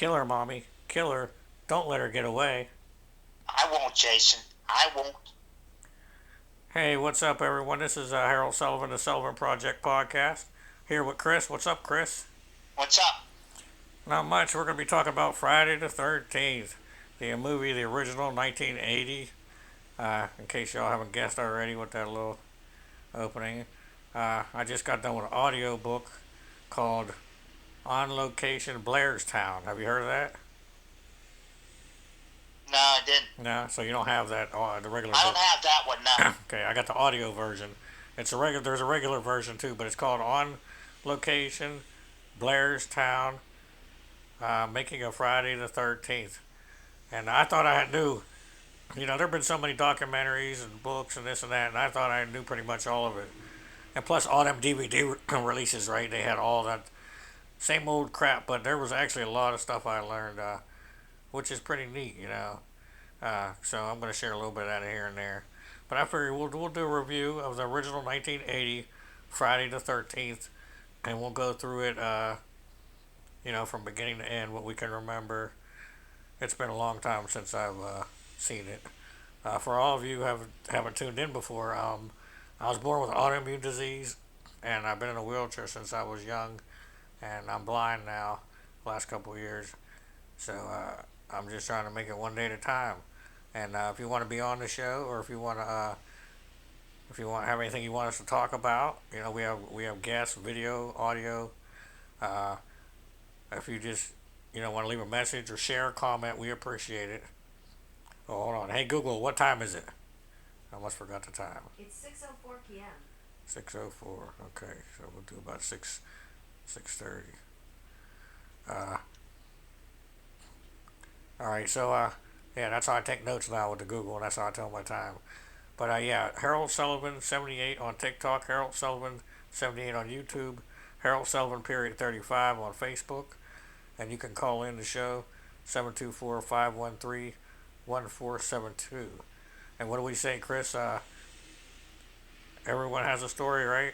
Kill her, mommy. Kill her. Don't let her get away. I won't, Jason. I won't. Hey, what's up, everyone? This is Harold Sullivan, the Sullivan Project podcast. Here with Chris. What's up, Chris? What's up? Not much. We're going to be talking about Friday the 13th, the movie, the original 1980. In case y'all haven't guessed already with that little opening. I just got done with an audio book called On Location Blairstown. Have you heard of that? No, I didn't. No, so you don't have that the regular I don't book. have that one, no. Okay, I got the audio version. It's a regular. There's a regular version too, but it's called On Location Blairstown, Making a Friday the 13th. And I thought I knew. There've been so many documentaries and books and this and that, and I thought I knew pretty much all of it. And plus, all them DVD releases, right? They had all that same old crap, but there was actually a lot of stuff I learned, which is pretty neat. So I'm going to share a little bit out of here and there. But I figure we'll do a review of the original 1980 Friday the 13th, and we'll go through it, from beginning to end, what we can remember. It's been a long time since I've seen it. For all of you who haven't tuned in before, I was born with autoimmune disease, and I've been in a wheelchair since I was young, and I'm blind now, last couple of years. So I'm just trying to make it one day at a time. And if you want to be on the show, or if you want have anything you want us to talk about, we have guests, video, audio. Uh, if you just want to leave a message or share a comment, we appreciate it. Oh, hold on. Hey Google, what time is it? I almost forgot the time. It's 6:04 p.m. 6:04. Okay, so we'll do about 6:30. Uh, all right. So yeah, that's how I take notes now with the Google, and that's how I tell my time. But yeah, Harold Sullivan 78 on TikTok, Harold Sullivan 78 on YouTube, Harold Sullivan period 35 on Facebook, and you can call in the show 724-513-1472. And what do we say, Chris? Everyone has a story, right?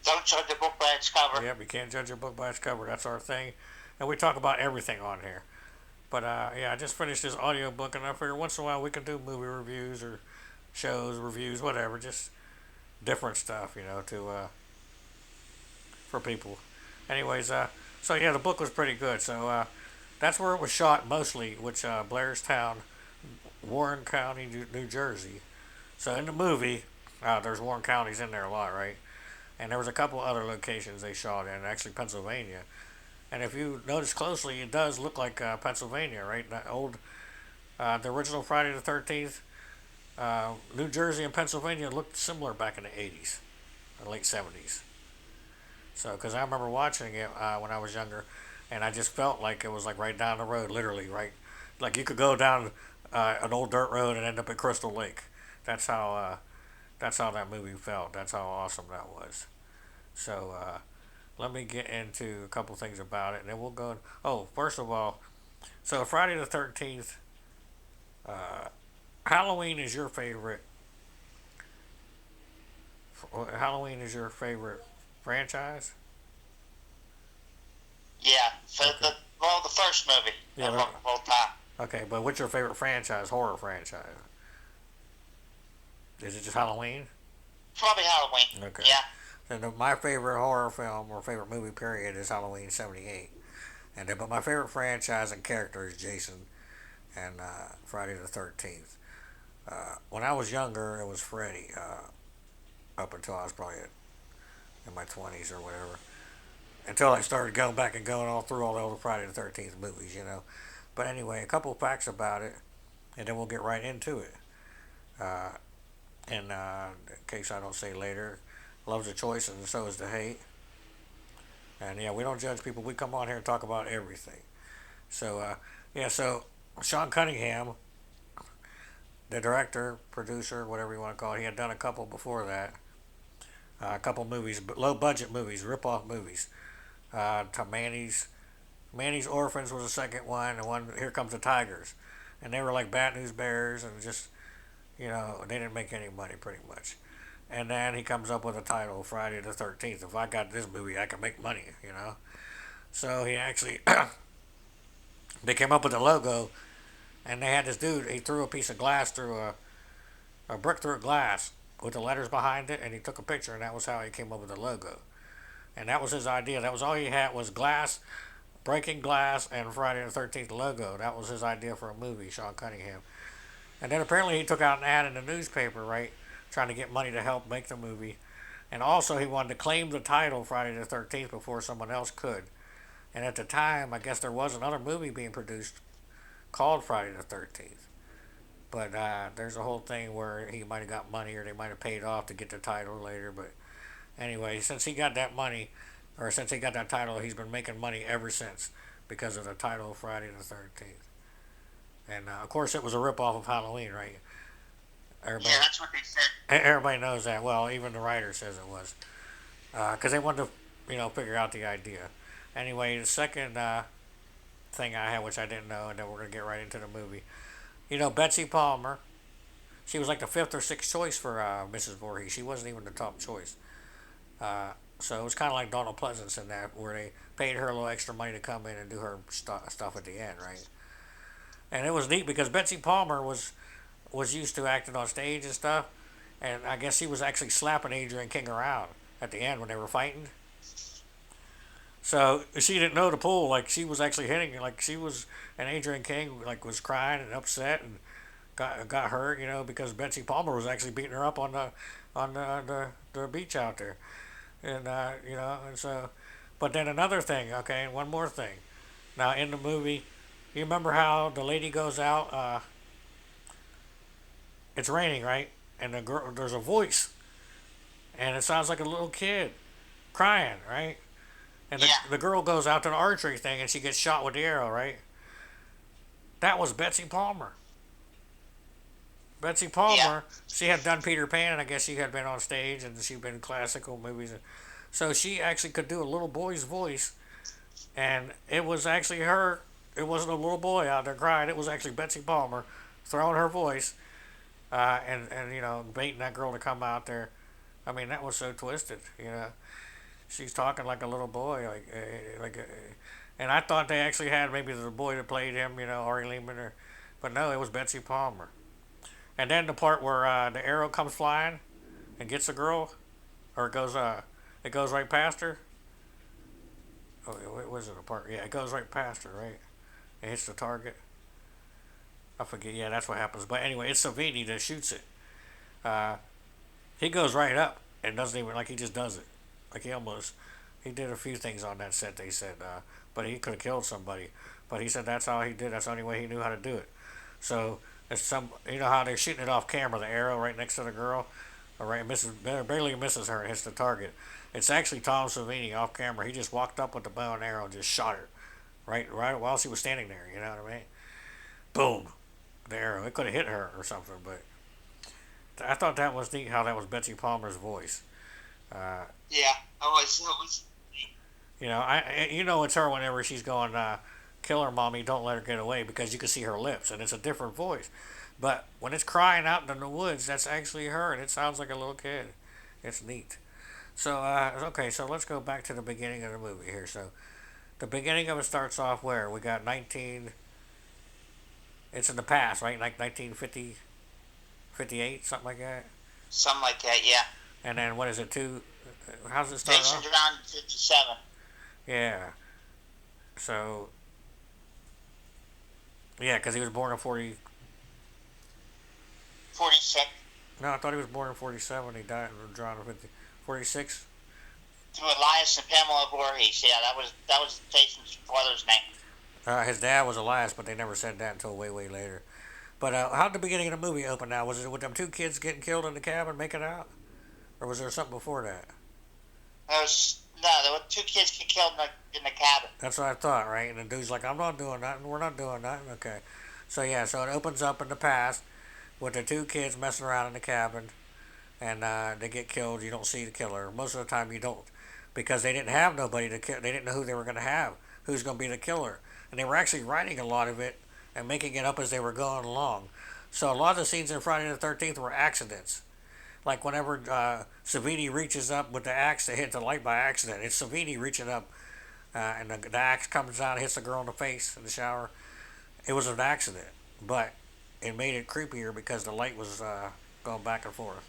Don't judge a book by its cover. Yep, you can't judge a book by its cover. That's our thing. And we talk about everything on here. But yeah, I just finished this audio book, and I figure once in a while we can do movie reviews or shows, reviews, whatever, just different stuff, to for people. Anyways, so yeah, the book was pretty good. So that's where it was shot mostly, which Blairstown, Warren County, New Jersey. So in the movie, there's Warren counties in there a lot, right? And there was a couple other locations they shot in, actually Pennsylvania. And if you notice closely, it does look like Pennsylvania, right? The original Friday the 13th, New Jersey and Pennsylvania looked similar back in the 80s, the late 70s. So, because I remember watching it when I was younger, and I just felt like it was like right down the road, literally, right? Like you could go down an old dirt road and end up at Crystal Lake. That's how that movie felt. That's how awesome that was. So, let me get into a couple things about it, and then we'll go. Oh, first of all, so Friday the 13th, uh, Halloween is your favorite. Halloween is your favorite franchise. Yeah, Okay. the first movie Yeah. of all time. Okay, but what's your favorite franchise? Horror franchise? Is it just Halloween? Probably Halloween. Okay. Yeah. And my favorite horror film or favorite movie period is Halloween '78. And then, but my favorite franchise and character is Jason and Friday the 13th. When I was younger, it was Freddy. Up until I was probably in my 20s or whatever. Until I started going back and going all through all the old Friday the 13th movies. But anyway, a couple of facts about it, and then we'll get right into it. Uh, and in case I don't say later, love's a choice and so is the hate. And yeah, we don't judge people. We come on here and talk about everything. So yeah, so Sean Cunningham, the director, producer, whatever you want to call it, he had done a couple before that. A couple movies, low budget movies, rip off movies. To Manny's Orphans was the second one, and one Here Comes the Tigers, and they were like Bad News Bears, and just they didn't make any money pretty much. And then he comes up with a title, Friday the 13th. If I got this movie, I can make money. So he actually They came up with the logo, and they had this dude. He threw a piece of glass through a brick through a glass with the letters behind it, and he took a picture, and that was how he came up with the logo. And that was his idea. That was all he had was glass, breaking glass, and Friday the 13th logo. That was his idea for a movie, Sean Cunningham. And then apparently he took out an ad in the newspaper, right, trying to get money to help make the movie. And also he wanted to claim the title Friday the 13th before someone else could. And at the time, I guess there was another movie being produced called Friday the 13th. But there's a whole thing where he might have got money or they might have paid off to get the title later. But anyway, since he got that money, or since he got that title, he's been making money ever since because of the title Friday the 13th. And of course, it was a ripoff of Halloween, right? Everybody, Yeah, that's what they said. everybody knows that. Well, even the writer says it was because they wanted to, figure out the idea. Anyway, the second thing I had, which I didn't know, and then we're gonna get right into the movie. Betsy Palmer. She was like the fifth or sixth choice for Mrs. Voorhees. She wasn't even the top choice. So it was kind of like Donald Pleasance in that, where they paid her a little extra money to come in and do her stuff at the end, right? And it was neat because Betsy Palmer was used to acting on stage and stuff, and I guess she was actually slapping Adrian King around at the end when they were fighting. So she didn't know to pull, like she was actually hitting, like she was, and Adrian King like was crying and upset and got hurt, because Betsy Palmer was actually beating her up on the beach out there, and and so, but then another thing, okay, one more thing. Now in the movie, you remember how the lady goes out? It's raining, right? And the girl, there's a voice, and it sounds like a little kid crying, right? And the, Yeah, the girl goes out to the archery thing, and she gets shot with the arrow, right? That was Betsy Palmer. Betsy yeah, Palmer, she had done Peter Pan, and I guess she had been on stage, and she'd been in classical movies. So she actually could do a little boy's voice, and it was actually her. It wasn't a little boy out there crying. It was actually Betsy Palmer throwing her voice, and baiting that girl to come out there. I mean, that was so twisted. She's talking like a little boy, and I thought they actually had maybe the boy that played him, Ari Lehman, but no, it was Betsy Palmer. And then the part where the arrow comes flying and gets the girl, or it goes right past her. Oh, what was it? A part? Yeah, it goes right past her, right? It hits the target. I forget. Yeah, that's what happens. But anyway, it's Savini that shoots it. Uh, he goes right up and doesn't even like he just does it. Like he did a few things on that set. They said, but he could have killed somebody. But he said that's how he did. That's the only way he knew how to do it. So it's how they're shooting it off camera, the arrow right next to the girl, all right, barely misses her and hits the target. It's actually Tom Savini off camera. He just walked up with the bow and arrow and just shot her, right while she was standing there. You know what I mean? Boom, the arrow. It could have hit her or something, but I thought that was neat how that was Betsy Palmer's voice. Uh, yeah. It was. it's her whenever she's going, kill her, mommy, don't let her get away, because you can see her lips, and it's a different voice. But when it's crying out in the woods, that's actually her, and it sounds like a little kid. It's neat. So, okay, so let's go back to the beginning of the movie here. So, the beginning of it starts off where? We got it's in the past, right? Like 1950, 58, something like that. Something like that, yeah. And then, what is it, how's it start Mason's off? around 57. Yeah. So, yeah, because he was born in 46. No, I thought he was born in 47. He died in John 50. 46? To Elias and Pamela Voorhees. Yeah, that was Jason's father's name. His dad was Elias, but they never said that until way, way later. But how did the beginning of the movie open now? Was it with them two kids getting killed in the cabin, making out? Or was there something before that? There were two kids get killed in the cabin. That's what I thought, right? And the dude's like, I'm not doing nothing. We're not doing nothing. Okay. So, yeah, so it opens up in the past with the two kids messing around in the cabin. And they get killed. You don't see the killer. Most of the time you don't. Because they didn't have nobody to kill. They didn't know who they were going to have. Who's going to be the killer. And they were actually writing a lot of it and making it up as they were going along. So a lot of the scenes in Friday the 13th were accidents. Like whenever Savini reaches up with the axe to hit the light by accident. It's Savini reaching up and the axe comes out, and hits the girl in the face in the shower. It was an accident, but it made it creepier because the light was going back and forth.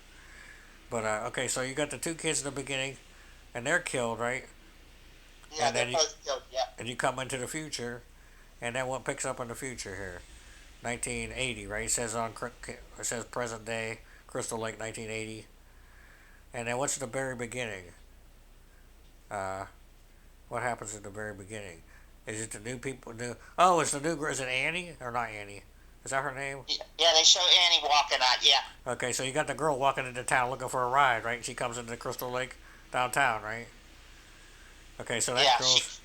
But okay, so you got the two kids in the beginning, and they're killed, right? Yeah, And they're then both killed. Yeah. you come into the future, and then what picks up in the future here? 1980, right? It says present day, Crystal Lake, 1980. And then what's the very beginning? Uh, what happens at the very beginning? Is it the new people? Oh, it's the new girl. Is it Annie or not Annie? Is that her name? Yeah, they show Annie walking out. Yeah. Okay, so you got the girl walking into town looking for a ride, right? She comes into Crystal Lake downtown, right? Okay, so that Yeah. girl's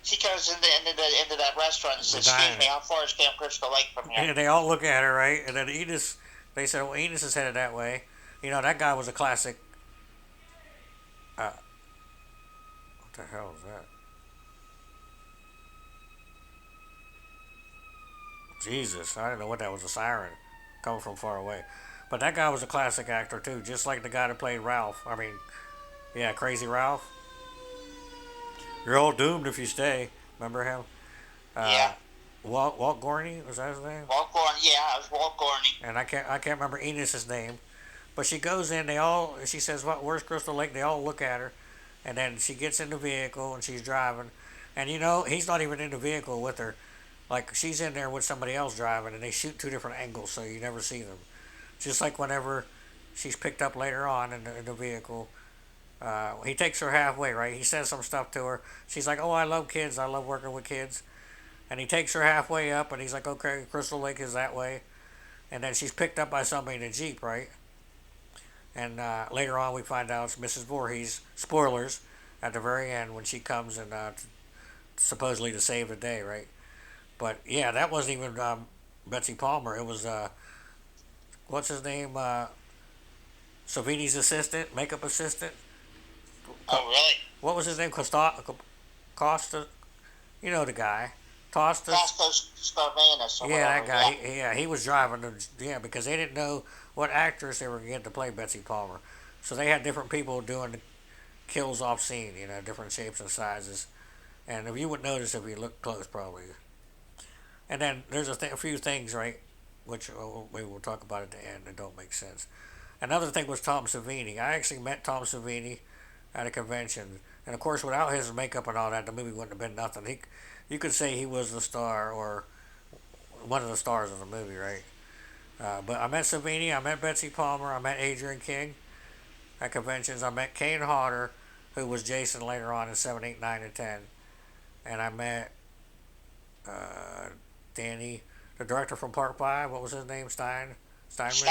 She goes into that restaurant and the says, "Excuse diner. me, how far is Camp Crystal Lake from here?" And they all look at her, right? And then Enos, they said, well, Enos is headed that way. You know, that guy was a classic. What the hell is that? Jesus, I didn't know what that was, a siren coming from far away. But that guy was a classic actor, too, just like the guy that played Ralph. I mean, yeah, Crazy Ralph. You're all doomed if you stay. Remember him? Yeah. Uh, Walt Gorney, was that his name? Walt Gorney. Yeah, it was Walt Gorney. And I can't remember Enos's name. But she goes in, she says, what, where's Crystal Lake? They all look at her. And then she gets in the vehicle and she's driving. And you know, he's not even in the vehicle with her. Like, she's in there with somebody else driving and they shoot two different angles so you never see them. Just like whenever she's picked up later on in the vehicle, he takes her halfway, right? He says some stuff to her. She's like, oh, I love kids. I love working with kids. And he takes her halfway up and he's like, okay, Crystal Lake is that way. And then she's picked up by somebody in a Jeep, right? And later on, we find out it's Mrs. Voorhees. Spoilers at the very end when she comes and supposedly to save the day, right? But yeah, that wasn't even Betsy Palmer. It was what's his name? Savini's assistant, makeup assistant. Oh, really? What was his name? Costa. You know the guy. Costas. Costas Scarvanus or Yeah, that whatever. guy. Yeah. He was driving. Yeah, because they didn't know what actress they were going to get to play Betsy Palmer, so they had different people doing the kills off scene. You know, different shapes and sizes. And if you would notice if you look close, probably. And then there's a few things, right, which we will talk about at the end that don't make sense. Another thing was Tom Savini. I actually met Tom Savini at a convention, and of course, without his makeup and all that, the movie wouldn't have been nothing. You could say he was the star or one of the stars of the movie, right? But I met Savini, I met Betsy Palmer, I met Adrian King at conventions. I met Kane Hodder, who was Jason later on in 7, 8, 9, and 10. And I met uh, Danny, the director from Part 5. What was his name? Steinman? Steiner.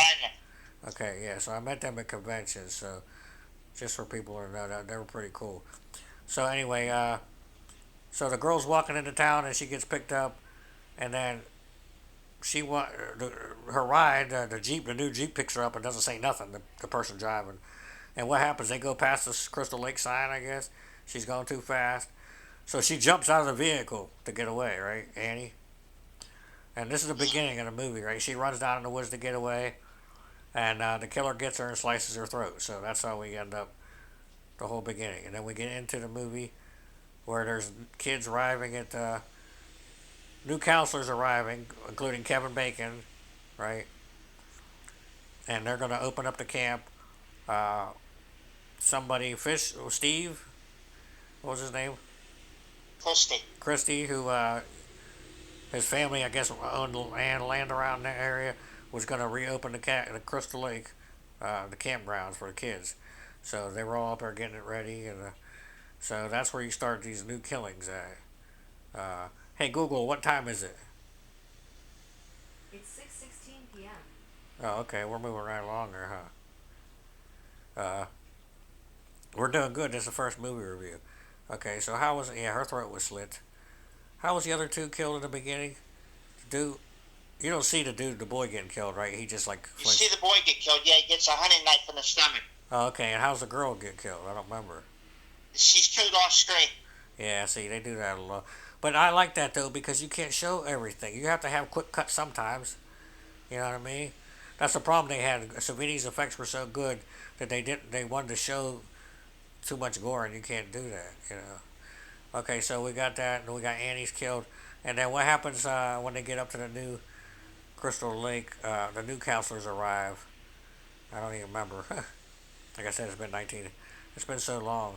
Okay, yeah, so I met them at conventions. So just for people to know that, they were pretty cool. So anyway, so the girl's walking into town and she gets picked up, and then her ride, the new Jeep picks her up and doesn't say nothing. The person driving, and what happens? They go past this Crystal Lake sign. I guess she's going too fast, so she jumps out of the vehicle to get away. Right, Annie. And this is the beginning of the movie, right? She runs down in the woods to get away, and the killer gets her and slices her throat. So that's how we end up the whole beginning, and then we get into the movie where there's kids arriving at new counselors arriving, including Kevin Bacon, right? And they're going to open up the camp. Uh, Steve, what was his name? Christie, who his family, I guess, owned land around that area, was going to reopen the Crystal Lake, the campgrounds for the kids. So they were all up there getting it ready, and so that's where you start these new killings at. Hey Google, what time is it? It's 6:16 p.m. Oh, okay, we're moving right along there, huh? We're doing good. This is the first movie review. Okay, so how was it? Yeah, her throat was slit. How was the other two killed in the beginning? Dude, you don't see the boy getting killed, right? He just like You see the boy get killed. Yeah, he gets a hunting knife in the stomach. Oh, okay, and how's the girl get killed? I don't remember. She's killed off screen. Yeah, see, they do that a lot. But I like that though because you can't show everything. You have to have quick cuts sometimes. You know what I mean? That's the problem they had. Savini's effects were so good that they wanted to show too much gore, and you can't do that. You know. Okay, so we got that, and we got Annie's killed. And then what happens when they get up to the new Crystal Lake? The new counselors arrive. I don't even remember. Like I said, it's been 19. It's been so long.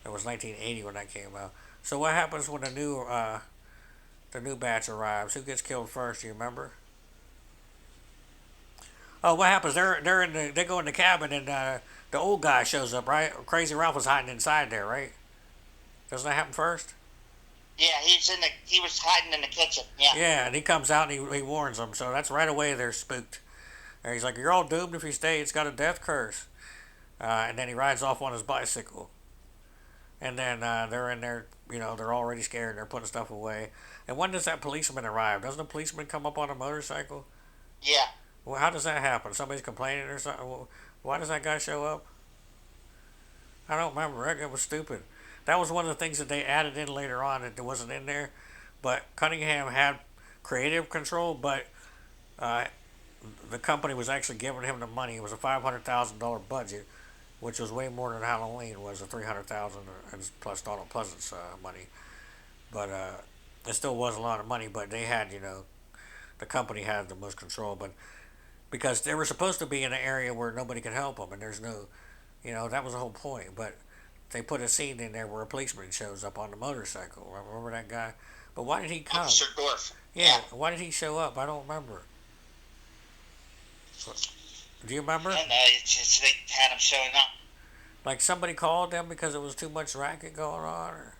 It was 1980 when that came out. So what happens when the new batch arrives? Who gets killed first? Do you remember? Oh, what happens? They go in the cabin and the old guy shows up, right? Crazy Ralph was hiding inside there, right? Doesn't that happen first? Yeah, he was hiding in the kitchen. Yeah. Yeah, and he comes out and he warns them. So that's right away they're spooked. And he's like, "You're all doomed if you stay. It's got a death curse." And then he rides off on his bicycle. And then they're in there, they're already scared. They're putting stuff away. And when does that policeman arrive? Doesn't the policeman come up on a motorcycle? Yeah. Well, how does that happen? Somebody's complaining or something? Well, why does that guy show up? I don't remember. It was stupid. That was one of the things that they added in later on that wasn't in there. But Cunningham had creative control, but uh, the company was actually giving him the money. It was a $500,000 budget, which was way more than Halloween was, a 300,000 and plus Donald Pleasant's money. But it still was a lot of money. But they had, the company had the most control. But because they were supposed to be in an area where nobody could help them, and there's no, that was the whole point. But they put a scene in there where a policeman shows up on the motorcycle. Remember that guy? But why did he come? Officer Dorf. Yeah, why did he show up? I don't remember. Do you remember? And it's just they had him showing up. Like somebody called them because it was too much racket going on, or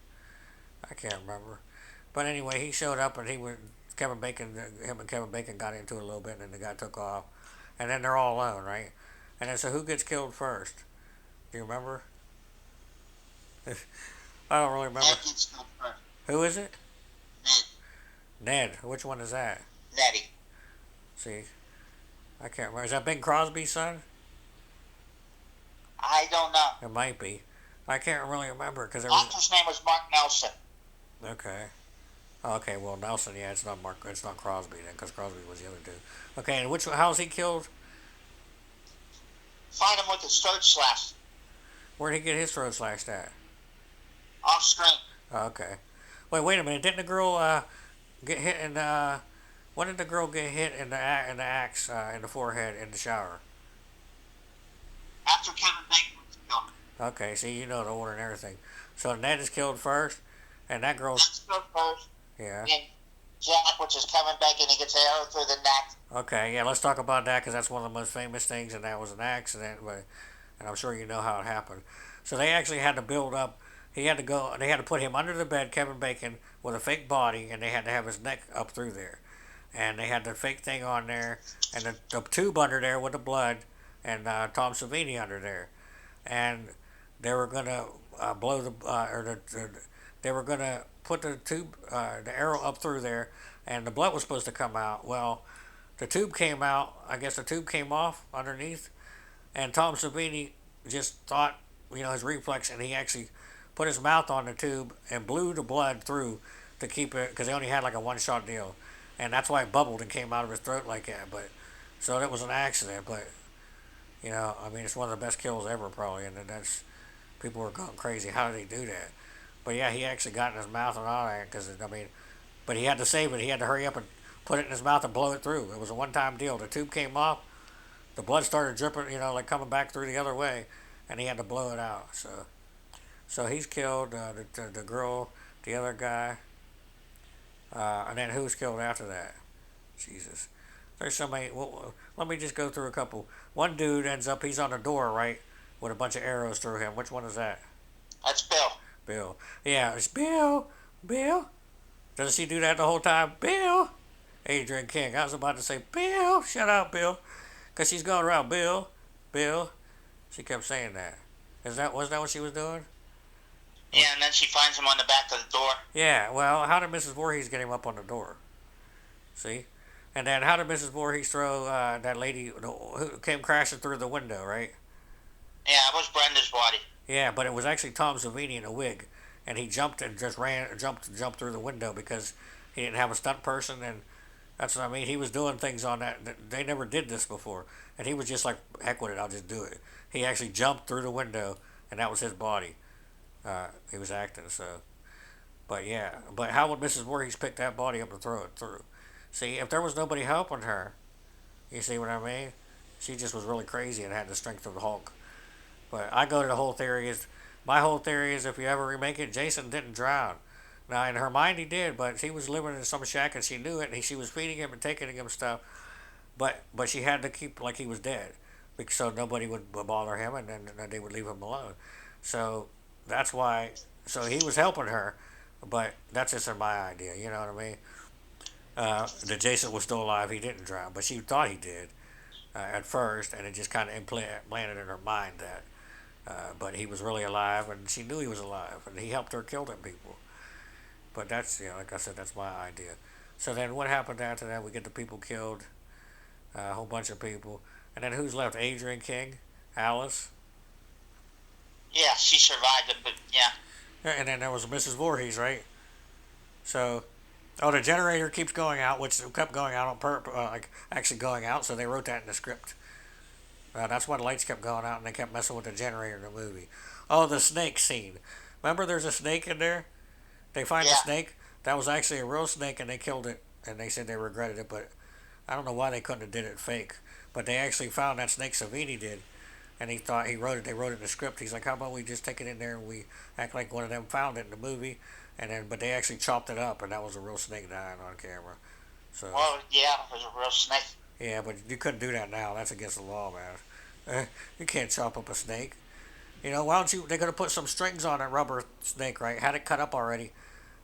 I can't remember. But anyway, he showed up and Kevin Bacon, him and Kevin Bacon got into it a little bit, and then the guy took off, and then they're all alone, right? And then so who gets killed first? Do you remember? I don't really remember. Ned gets killed first. Who is it? Ned. Ned. Which one is that? Nettie. See, I can't remember. Is that Bing Crosby's son? I don't know. It might be. I can't really remember because there The was. actor's name was Mark Nelson. Okay. Oh, okay. Well, Nelson. Yeah, it's not Mark. It's not Crosby then, because Crosby was the other dude. Okay, and how's he killed? Find him with his throat slashed. Where'd he get his throat slashed at? Off screen. Oh, okay. Wait a minute. Didn't the girl get hit in the? When did the girl get hit in the axe in the forehead in the shower? After Kevin Bacon was killed. Okay, see, you know the order and everything. So Ned is killed first, and that girl's. Ned's killed first. Yeah. And Jack, which is Kevin Bacon, he gets an arrow through the neck. Okay, yeah, let's talk about that because that's one of the most famous things, and that was an accident, and I'm sure you know how it happened. So they actually had to build up. They had to put him under the bed, Kevin Bacon, with a fake body, and they had to have his neck up through there. And they had the fake thing on there, and the tube under there with the blood, and Tom Savini under there. And they were going to blow they were going to put the tube, the arrow up through there, and the blood was supposed to come out. Well, the tube came out. I guess the tube came off underneath, and Tom Savini just thought, his reflex, and he actually put his mouth on the tube and blew the blood through to keep it, because they only had like a one-shot deal, and that's why it bubbled and came out of his throat like that. But so that was an accident, but it's one of the best kills ever probably, and that's people were going crazy. How did he do that? But yeah, he actually got in his mouth and all that but he had to save it. He had to hurry up and put it in his mouth and blow it through. It was a one-time deal. The tube came off, the blood started dripping, like coming back through the other way, and he had to blow it out. So he's killed. The girl, the other guy, and then who's killed after that? Jesus, there's so many. Well, let me just go through a couple. One dude ends up, he's on the door, right, with a bunch of arrows through him. Which one is that? That's Bill. Bill. Yeah, it's Bill. Bill. Doesn't she do that the whole time? Bill. Adrian King. I was about to say, Bill. Shut up, Bill. Because she's going around, Bill. Bill. She kept saying that. Was that what she was doing? Yeah, and then she finds him on the back of the door. Yeah, well, how did Mrs. Voorhees get him up on the door? See? And then how did Mrs. Voorhees throw that lady who came crashing through the window, right? Yeah, it was Brenda's body. Yeah, but it was actually Tom Savini in a wig, and he jumped and just jumped through the window because he didn't have a stunt person, and that's what I mean. He was doing things on that. They never did this before, and he was just like, heck with it, I'll just do it. He actually jumped through the window, and that was his body. He was acting, so. But yeah, but how would Mrs. Voorhees pick that body up and throw it through? See, if there was nobody helping her, you see what I mean? She just was really crazy and had the strength of the Hulk. But I go to the whole theory is, my whole theory is if you ever remake it, Jason didn't drown. Now in her mind he did, but he was living in some shack and she knew it, and she was feeding him and taking him stuff. But she had to keep like he was dead, because so nobody would bother him, and then they would leave him alone. So that's why. So he was helping her, but that's just my idea. You know what I mean? That Jason was still alive. He didn't drown, but she thought he did at first, and it just kind of implanted in her mind that. But he was really alive, and she knew he was alive, and he helped her kill them people. But that's, like I said, that's my idea. So then, what happened after that? We get the people killed, a whole bunch of people, and then who's left? Adrian King, Alice, Yeah, she survived it, but yeah. and then there was Mrs. Voorhees, right? So, oh, the generator keeps going out, which kept going out on like actually going out. So they wrote that in the script. That's why the lights kept going out, and they kept messing with the generator in the movie. Oh, the snake scene. Remember, there's a snake in there. They find the Yeah. snake. That was actually a real snake, and they killed it. And they said they regretted it, but I don't know why they couldn't have did it fake. But they actually found that snake. Savini did, and he thought he wrote it. They wrote it in the script. He's like, "How about we just take it in there and we act like one of them found it in the movie?" And then, but they actually chopped it up, and that was a real snake dying on camera. So Well, yeah, it was a real snake. yeah, but you couldn't do that now. That's against the law, man. You can't chop up a snake. Why don't you? They could have put some strings on that rubber snake, right? Had it cut up already,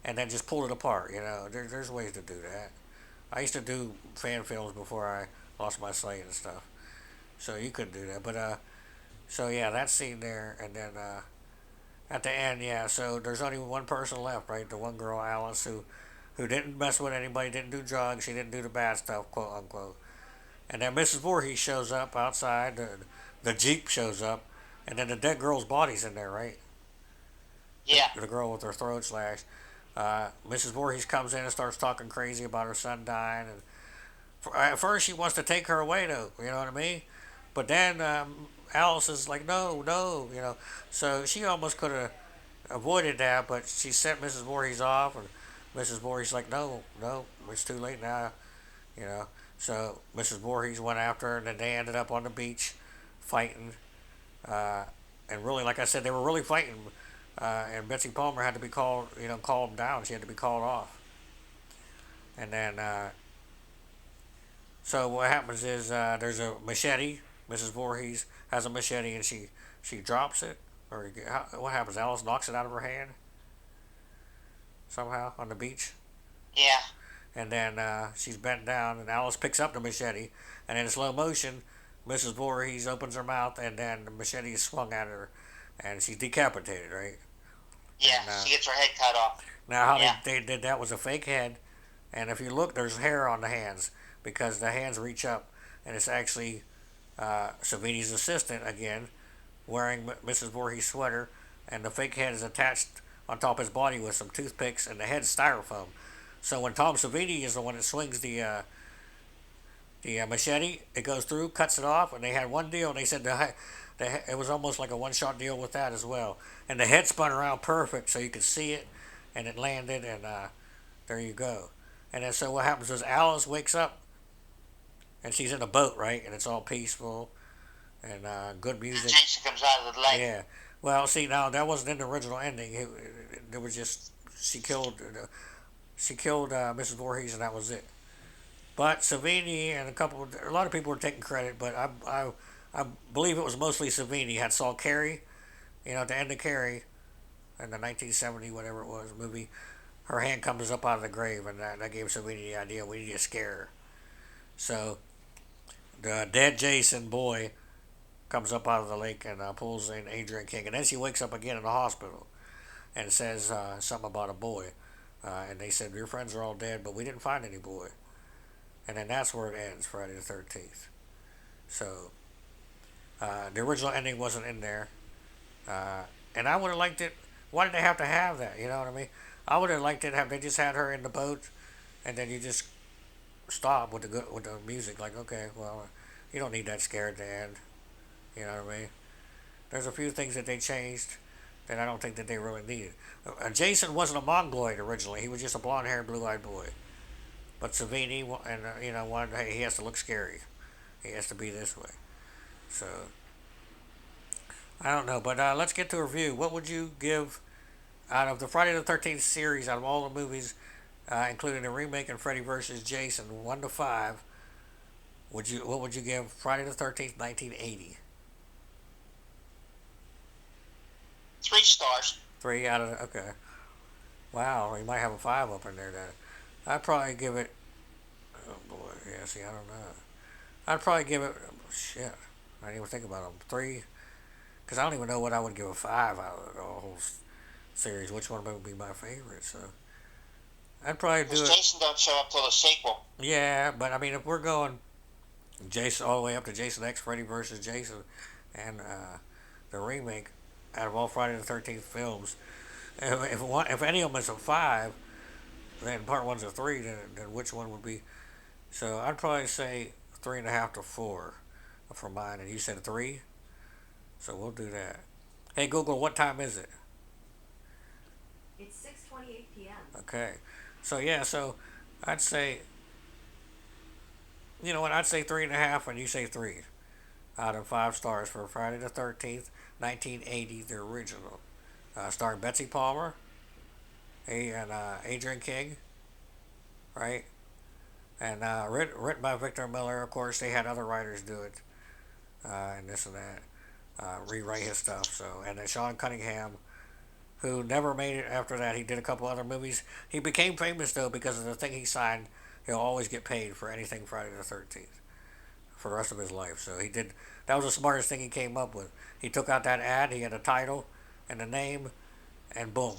and then just pulled it apart. There's ways to do that. I used to do fan films before I lost my sight and stuff, so you couldn't do that. But so yeah, that scene there, and then at the end, yeah. So there's only one person left, right? The one girl, Alice, who didn't mess with anybody, didn't do drugs, she didn't do the bad stuff, quote unquote. And then Mrs. Voorhees shows up outside. The Jeep shows up, and then the dead girl's body's in there, right? Yeah. The girl with her throat slashed. Mrs. Voorhees comes in and starts talking crazy about her son dying, and at first she wants to take her away, though. You know what I mean? But then Alice is like, no, no, So she almost could have avoided that, but she sent Mrs. Voorhees off, and Mrs. Voorhees like, no, no, it's too late now, you know. So Mrs. Voorhees went after her, and then they ended up on the beach fighting. Uh, and really, like I said, they were really fighting. And Betsy Palmer had to be called, calmed down. She had to be called off. And then, so what happens is there's a machete. Mrs. Voorhees has a machete, and she drops it. Or what happens? Alice knocks it out of her hand somehow on the beach. Yeah. And then she's bent down, and Alice picks up the machete, and in slow motion, Mrs. Voorhees opens her mouth, and then the machete is swung at her, and she's decapitated, right? Yeah, And, she gets her head cut off. now, how Yeah. they did that was a fake head, and if you look, there's hair on the hands, because the hands reach up, and it's actually Savini's assistant, again, wearing Mrs. Voorhees' sweater, and the fake head is attached on top of his body with some toothpicks, and the head's styrofoam. So when Tom Savini is the one that swings the machete, it goes through, cuts it off, and they had one deal. And they said it was almost like a one-shot deal with that as well. And the head spun around perfect, so you could see it, and it landed, and there you go. And then so what happens is Alice wakes up, and she's in a boat, right? And it's all peaceful, and good And music. Jason comes out of the lake. Yeah. Well, see, now that wasn't in the original ending. There was just she killed Mrs. Voorhees, and that was it. But Savini and a lot of people were taking credit, but I believe it was mostly Savini. Had saw Carrie, at the end of Carrie, in the 1970 whatever it was movie, her hand comes up out of the grave, and that gave Savini the idea we need to scare her. So the dead Jason boy comes up out of the lake and pulls in Adrian King, and then she wakes up again in the hospital and says something about a boy, and they said your friends are all dead, but we didn't find any boy, and then that's where it ends, Friday the 13th. So the original ending wasn't in there, and I would have liked it. Why did they have to have that? You know what I mean? I would have liked it have they just had her in the boat, and then you just stop with the music. Like, okay, well, you don't need that scare at the end. You know what I mean? There's a few things that they changed, that I don't think that they really needed. Jason wasn't a mongoloid originally; he was just a blonde-haired, blue-eyed boy. But Savini and wanted, hey, he has to look scary. He has to be this way. So I don't know, but let's get to a review. What would you give out of the Friday the 13th series? Out of all the movies, including the remake and Freddy vs. Jason, 1 to 5, what would you give Friday the 13th, 1980? 3 stars. 3 out of okay. Wow, you might have a 5 up in there. Then I'd probably give it. Oh boy, yeah. See, I don't know. I'd probably give it. Shit, I didn't even think about them. 3, because I don't even know what I would give a 5 out of the whole series. Which one would be my favorite? So I'd probably do Because it. Jason don't show up till the sequel. Yeah, but I mean, if we're going Jason all the way up to Jason X, Freddy versus Jason, and the remake, out of all Friday the 13th films, if any of them is a 5, then part one's a 3, then which one would be? So I'd probably say 3.5 to 4 for mine, and you said 3, so we'll do that. Hey Google, what time is it? It's 6:28 p.m. Okay, so yeah, so I'd say, you know what? I'd say 3.5, and you say 3 out of 5 stars for Friday the 13th, 1980, the original, starring Betsy Palmer, and Adrian King, right? And written by Victor Miller. Of course, they had other writers do it, and this and that, rewrite his stuff. So, and then Sean Cunningham, who never made it after that. He did a couple other movies. He became famous though because of the thing he signed. He'll always get paid for anything Friday the 13th for the rest of his life. So he did. That was the smartest thing he came up with. He took out that ad. He had a title and a name, and boom,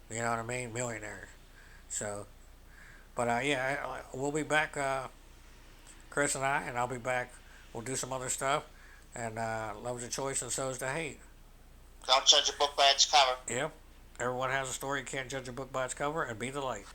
you know what I mean? Millionaire. So, but yeah, we'll be back, Chris and I'll be back. We'll do some other stuff, and love's a choice and so's the hate. Don't judge a book by its cover. Yep. Everyone has a story. You can't judge a book by its cover, and be the light.